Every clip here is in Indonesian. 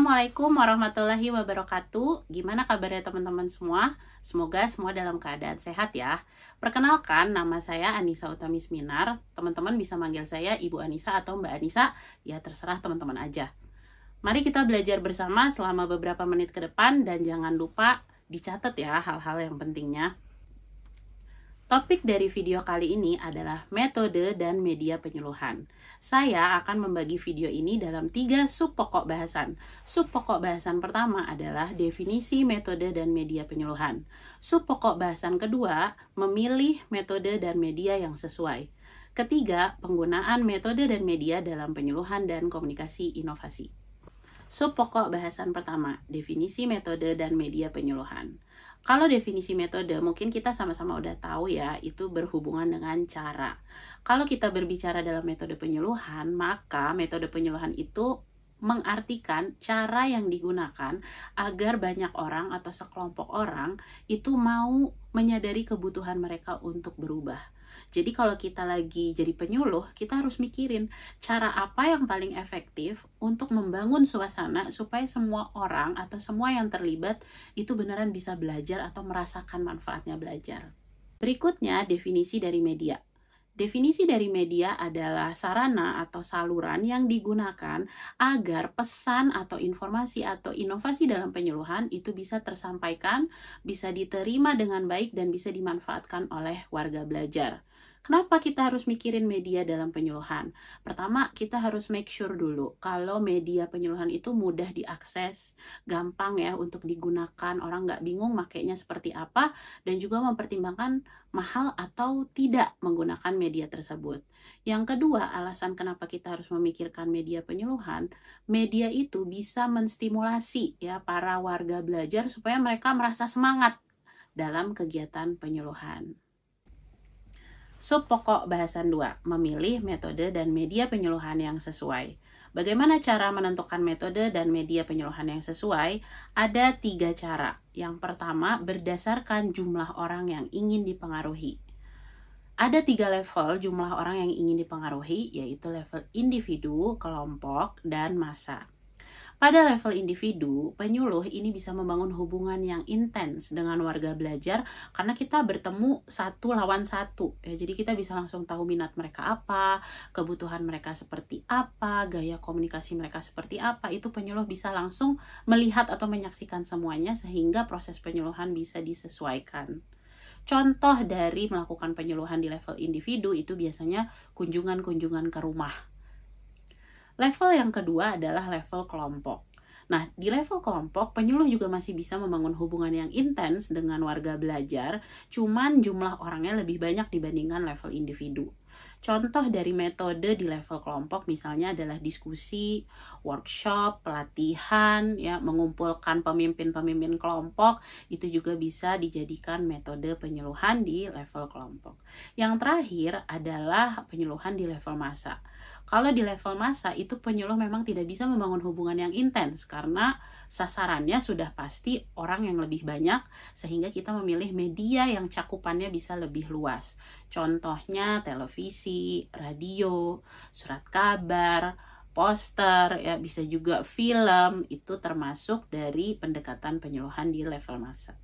Assalamualaikum warahmatullahi wabarakatuh. Gimana kabarnya teman-teman semua? Semoga semua dalam keadaan sehat ya. Perkenalkan, nama saya Anissa Utamisminar. Teman-teman bisa manggil saya Ibu Anissa atau Mbak Anissa, ya terserah teman-teman aja. Mari kita belajar bersama selama beberapa menit ke depan dan jangan lupa dicatat ya hal-hal yang pentingnya. Topik dari video kali ini adalah metode dan media penyuluhan. Saya akan membagi video ini dalam 3 sub pokok bahasan. Sub pokok bahasan pertama adalah definisi metode dan media penyuluhan. Sub pokok bahasan kedua, memilih metode dan media yang sesuai. Ketiga, penggunaan metode dan media dalam penyuluhan dan komunikasi inovasi. Sub pokok bahasan pertama, definisi metode dan media penyuluhan. Kalau definisi metode, mungkin kita sama-sama udah tahu ya, itu berhubungan dengan cara. Kalau kita berbicara dalam metode penyuluhan, maka metode penyuluhan itu mengartikan cara yang digunakan agar banyak orang atau sekelompok orang itu mau menyadari kebutuhan mereka untuk berubah. Jadi kalau kita lagi jadi penyuluh, kita harus mikirin cara apa yang paling efektif untuk membangun suasana supaya semua orang atau semua yang terlibat itu beneran bisa belajar atau merasakan manfaatnya belajar. Berikutnya, definisi dari media. Definisi dari media adalah sarana atau saluran yang digunakan agar pesan atau informasi atau inovasi dalam penyuluhan itu bisa tersampaikan, bisa diterima dengan baik, dan bisa dimanfaatkan oleh warga belajar. Kenapa kita harus mikirin media dalam penyuluhan? Pertama, kita harus make sure dulu kalau media penyuluhan itu mudah diakses, gampang ya untuk digunakan, orang nggak bingung makainya seperti apa, dan juga mempertimbangkan mahal atau tidak menggunakan media tersebut. Yang kedua, alasan kenapa kita harus memikirkan media penyuluhan, media itu bisa menstimulasi ya para warga belajar supaya mereka merasa semangat dalam kegiatan penyuluhan. Sub pokok bahasan 2, memilih metode dan media penyuluhan yang sesuai. Bagaimana cara menentukan metode dan media penyuluhan yang sesuai? Ada 3 cara. Yang pertama, berdasarkan jumlah orang yang ingin dipengaruhi. Ada 3 level jumlah orang yang ingin dipengaruhi, yaitu level individu, kelompok, dan massa. Pada level individu, penyuluh ini bisa membangun hubungan yang intens dengan warga belajar karena kita bertemu satu lawan satu. Ya, jadi kita bisa langsung tahu minat mereka apa, kebutuhan mereka seperti apa, gaya komunikasi mereka seperti apa. Itu penyuluh bisa langsung melihat atau menyaksikan semuanya sehingga proses penyuluhan bisa disesuaikan. Contoh dari melakukan penyuluhan di level individu itu biasanya kunjungan-kunjungan ke rumah. Level yang kedua adalah level kelompok. Nah, di level kelompok, penyuluh juga masih bisa membangun hubungan yang intens dengan warga belajar, cuman jumlah orangnya lebih banyak dibandingkan level individu. Contoh dari metode di level kelompok misalnya adalah diskusi, workshop, pelatihan, ya, mengumpulkan pemimpin-pemimpin kelompok, itu juga bisa dijadikan metode penyuluhan di level kelompok. Yang terakhir adalah penyuluhan di level massa. Kalau di level massa itu penyuluh memang tidak bisa membangun hubungan yang intens karena sasarannya sudah pasti orang yang lebih banyak sehingga kita memilih media yang cakupannya bisa lebih luas. Contohnya televisi, radio, surat kabar, poster, ya bisa juga film, itu termasuk dari pendekatan penyuluhan di level massa.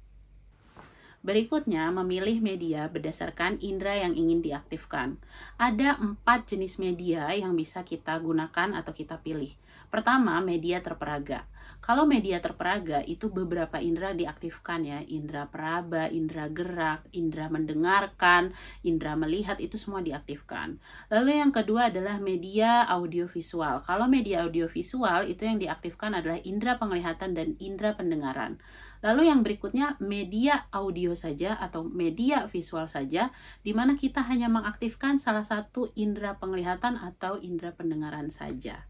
Berikutnya, memilih media berdasarkan indera yang ingin diaktifkan. Ada 4 jenis media yang bisa kita gunakan atau kita pilih. Pertama, media terperaga. Kalau media terperaga itu beberapa indera diaktifkan ya, indera peraba, indera gerak, indera mendengarkan, indera melihat, itu semua diaktifkan. Lalu yang kedua adalah media audiovisual. Kalau media audiovisual itu yang diaktifkan adalah indera penglihatan dan indera pendengaran. Lalu yang berikutnya media audio saja atau media visual saja, di mana kita hanya mengaktifkan salah satu indera penglihatan atau indera pendengaran saja.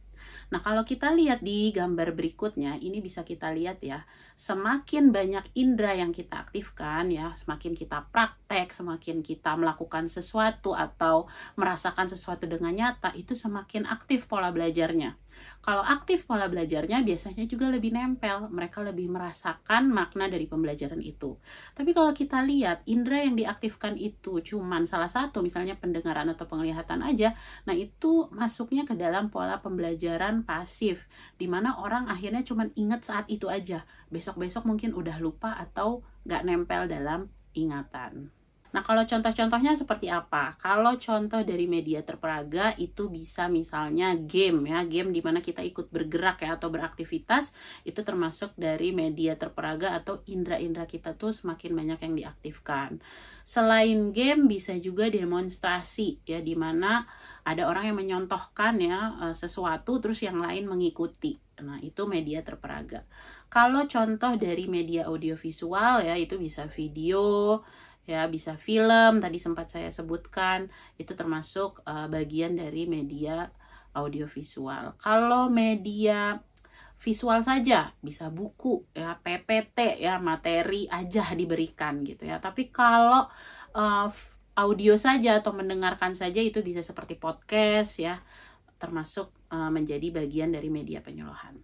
Nah, kalau kita lihat di gambar berikutnya, ini bisa kita lihat ya, semakin banyak indera yang kita aktifkan ya, semakin kita praktek, semakin kita melakukan sesuatu atau merasakan sesuatu dengan nyata, itu semakin aktif pola belajarnya. Kalau aktif pola belajarnya biasanya juga lebih nempel, mereka lebih merasakan makna dari pembelajaran itu. Tapi kalau kita lihat, indera yang diaktifkan itu cuman salah satu, misalnya pendengaran atau penglihatan aja, nah itu masuknya ke dalam pola pembelajaran pasif, di mana orang akhirnya cuman ingat saat itu aja, besok-besok mungkin udah lupa atau nggak nempel dalam ingatan. Nah, kalau contoh-contohnya seperti apa? Kalau contoh dari media terperaga itu bisa misalnya game ya, game di mana kita ikut bergerak ya atau beraktivitas, itu termasuk dari media terperaga atau indera-indera kita tuh semakin banyak yang diaktifkan. Selain game bisa juga demonstrasi ya, di mana ada orang yang menyontohkan ya sesuatu terus yang lain mengikuti. Nah, itu media terperaga. Kalau contoh dari media audiovisual ya, itu bisa video, ya bisa film, tadi sempat saya sebutkan, itu termasuk bagian dari media audiovisual. Kalau media visual saja bisa buku ya, PPT ya, materi aja diberikan gitu ya. Tapi kalau audio saja atau mendengarkan saja itu bisa seperti podcast ya, termasuk menjadi bagian dari media penyuluhan.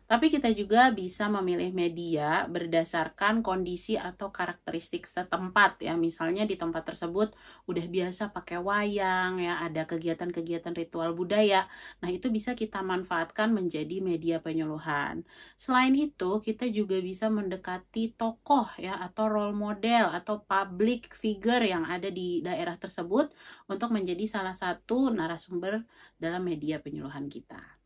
Tapi kita juga bisa memilih media berdasarkan kondisi atau karakteristik setempat ya. Misalnya di tempat tersebut udah biasa pakai wayang ya, ada kegiatan-kegiatan ritual budaya. Nah, itu bisa kita manfaatkan menjadi media penyuluhan. Selain itu, kita juga bisa mendekati tokoh ya atau role model atau public figure yang ada di daerah tersebut untuk menjadi salah satu narasumber dalam media penyuluhan kita.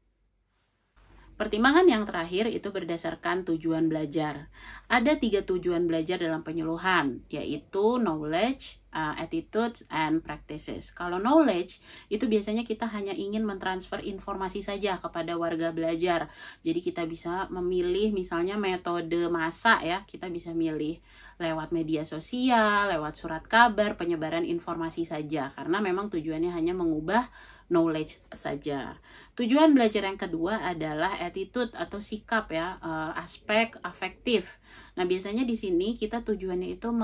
Pertimbangan yang terakhir itu berdasarkan tujuan belajar. Ada 3 tujuan belajar dalam penyuluhan, yaitu knowledge, attitudes, and practices. Kalau knowledge, itu biasanya kita hanya ingin mentransfer informasi saja kepada warga belajar. Jadi kita bisa memilih misalnya metode masa ya, kita bisa milih lewat media sosial, lewat surat kabar, penyebaran informasi saja. Karena memang tujuannya hanya mengubah knowledge saja. Tujuan belajar yang kedua adalah attitude atau sikap ya, aspek afektif. Nah, biasanya di sini kita tujuannya itu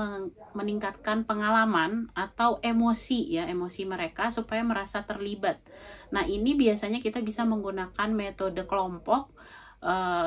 meningkatkan pengalaman atau emosi ya, emosi mereka supaya merasa terlibat. Nah, ini biasanya kita bisa menggunakan metode kelompok.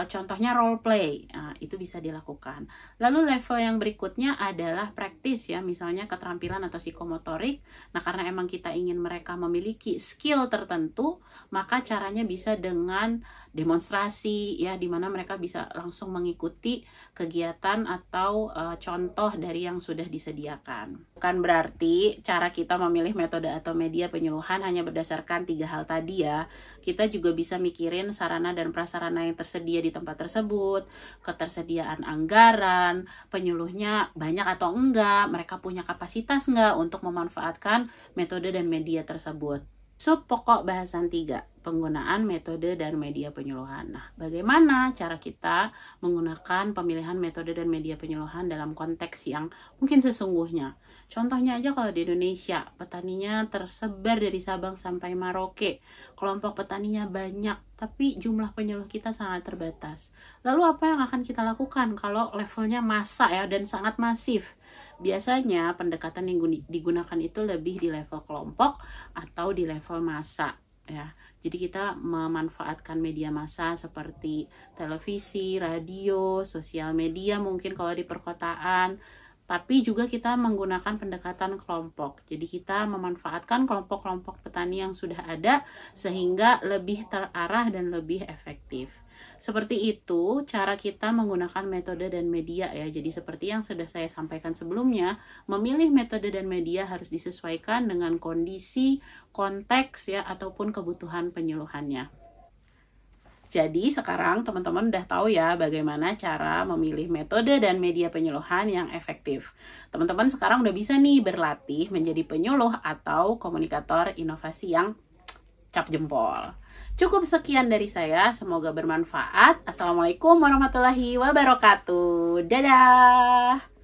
Contohnya role play, nah, itu bisa dilakukan. Lalu level yang berikutnya adalah praktis ya, misalnya keterampilan atau psikomotorik. Nah, karena emang kita ingin mereka memiliki skill tertentu, maka caranya bisa dengan demonstrasi ya, di mana mereka bisa langsung mengikuti kegiatan atau contoh dari yang sudah disediakan. Bukan berarti cara kita memilih metode atau media penyuluhan hanya berdasarkan 3 hal tadi ya. Kita juga bisa mikirin sarana dan prasarana yang tersedia di tempat tersebut, ketersediaan anggaran, penyuluhnya banyak atau enggak, mereka punya kapasitas enggak untuk memanfaatkan metode dan media tersebut. Sub pokok bahasan 3, penggunaan metode dan media penyuluhan. Nah, bagaimana cara kita menggunakan pemilihan metode dan media penyuluhan dalam konteks yang mungkin sesungguhnya? Contohnya aja kalau di Indonesia, petaninya tersebar dari Sabang sampai Merauke. Kelompok petaninya banyak, tapi jumlah penyuluh kita sangat terbatas. Lalu apa yang akan kita lakukan kalau levelnya massa ya dan sangat masif? Biasanya pendekatan yang digunakan itu lebih di level kelompok atau di level massa ya. Jadi kita memanfaatkan media massa seperti televisi, radio, sosial media mungkin kalau di perkotaan. Tapi juga kita menggunakan pendekatan kelompok. Jadi kita memanfaatkan kelompok-kelompok petani yang sudah ada sehingga lebih terarah dan lebih efektif. Seperti itu cara kita menggunakan metode dan media ya. Jadi seperti yang sudah saya sampaikan sebelumnya, memilih metode dan media harus disesuaikan dengan kondisi, konteks ya ataupun kebutuhan penyuluhannya. Jadi sekarang teman-teman udah tahu ya bagaimana cara memilih metode dan media penyuluhan yang efektif. Teman-teman sekarang udah bisa nih berlatih menjadi penyuluh atau komunikator inovasi yang cap jempol. Cukup sekian dari saya, semoga bermanfaat. Assalamualaikum warahmatullahi wabarakatuh. Dadah!